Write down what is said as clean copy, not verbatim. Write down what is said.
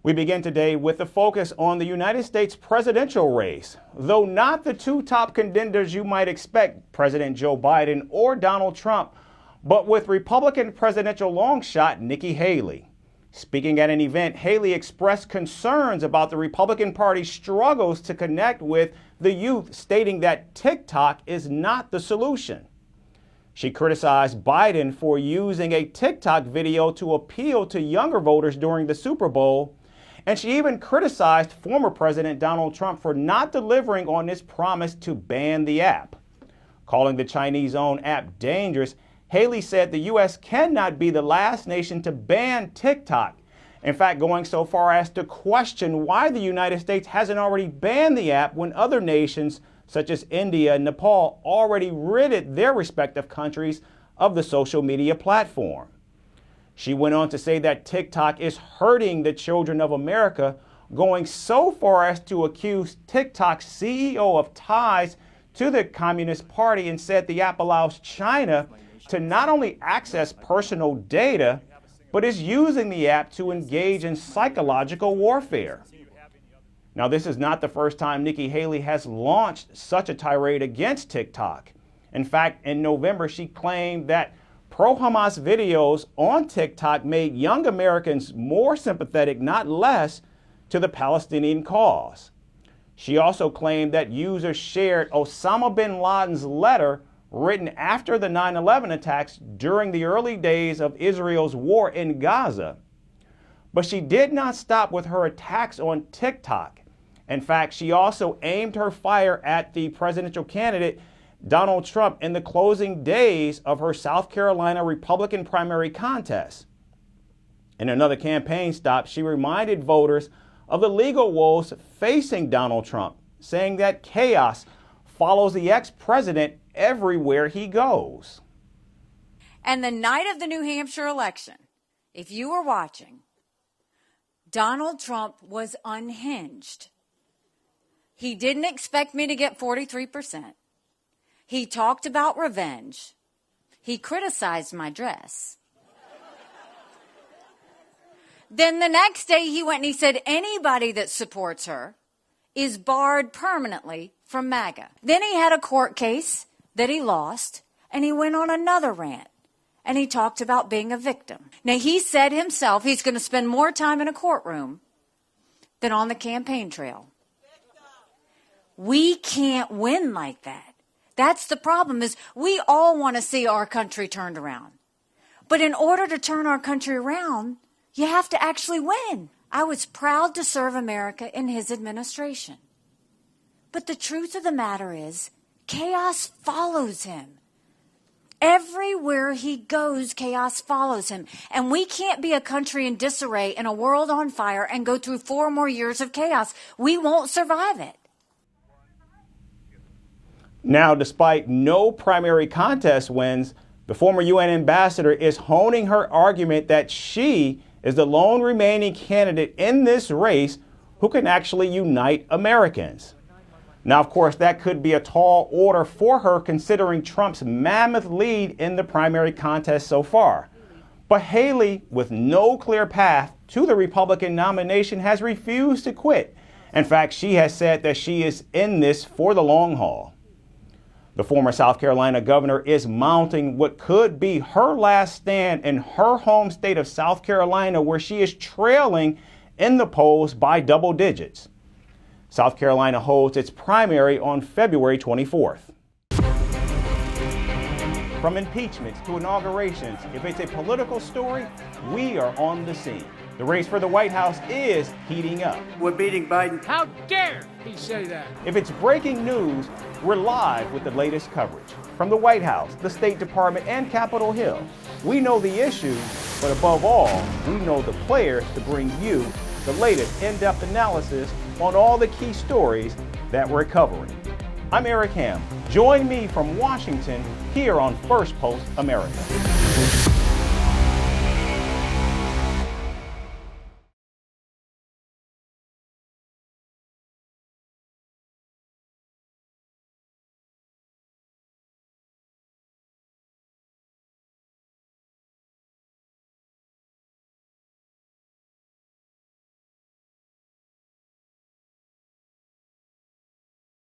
We begin today with the focus on the United States presidential race. Though not the two top contenders you might expect, President Joe Biden or Donald Trump, but with Republican presidential long shot Nikki Haley. Speaking at an event, Haley expressed concerns about the Republican Party's struggles to connect with the youth, stating that TikTok is not the solution. She criticized Biden for using a TikTok video to appeal to younger voters during the Super Bowl, and she even criticized former President Donald Trump for not delivering on his promise to ban the app. Calling the Chinese-owned app dangerous, Haley said the U.S. cannot be the last nation to ban TikTok. In fact, going so far as to question why the United States hasn't already banned the app when other nations such as India and Nepal already ridded their respective countries of the social media platform. She went on to say that TikTok is hurting the children of America, going so far as to accuse TikTok's CEO of ties to the Communist Party, and said the app allows China to not only access personal data, but is using the app to engage in psychological warfare. Now, this is not the first time Nikki Haley has launched such a tirade against TikTok. In fact, in November, she claimed that pro-Hamas videos on TikTok made young Americans more sympathetic, not less, to the Palestinian cause. She also claimed that users shared Osama bin Laden's letter written after the 9/11 attacks during the early days of Israel's war in Gaza. But she did not stop with her attacks on TikTok. In fact, she also aimed her fire at the presidential candidate Donald Trump in the closing days of her South Carolina Republican primary contest. In another campaign stop, she reminded voters of the legal woes facing Donald Trump, saying that chaos follows the ex-president everywhere he goes. And the night of the New Hampshire election, if you were watching, Donald Trump was unhinged. He didn't expect me to get 43%. He talked about revenge. He criticized my dress. Then the next day he went and he said anybody that supports her is barred permanently from MAGA. Then he had a court case that he lost, and he went on another rant, and he talked about being a victim. Now, he said himself he's going to spend more time in a courtroom than on the campaign trail. We can't win like that. That's the problem, is we all want to see our country turned around. But in order to turn our country around, you have to actually win. I was proud to serve America in his administration. But the truth of the matter is, chaos follows him. Everywhere he goes, chaos follows him. And we can't be a country in disarray and a world on fire and go through 4 more years of chaos. We won't survive it. Now, despite no primary contest wins, the former UN ambassador is honing her argument that she is the lone remaining candidate in this race who can actually unite Americans. Now, of course, that could be a tall order for her considering Trump's mammoth lead in the primary contest so far. But Haley, with no clear path to the Republican nomination, has refused to quit. In fact, she has said that she is in this for the long haul. The former South Carolina governor is mounting what could be her last stand in her home state of South Carolina, where she is trailing in the polls by double digits. South Carolina holds its primary on February 24th. From impeachments to inaugurations, if it's a political story, we are on the scene. The race for the White House is heating up. We're beating Biden. How dare he say that? If it's breaking news, we're live with the latest coverage. From the White House, the State Department, and Capitol Hill, we know the issues, but above all, we know the players to bring you the latest in-depth analysis on all the key stories that we're covering. I'm Eric Ham. Join me from Washington here on Firstpost America.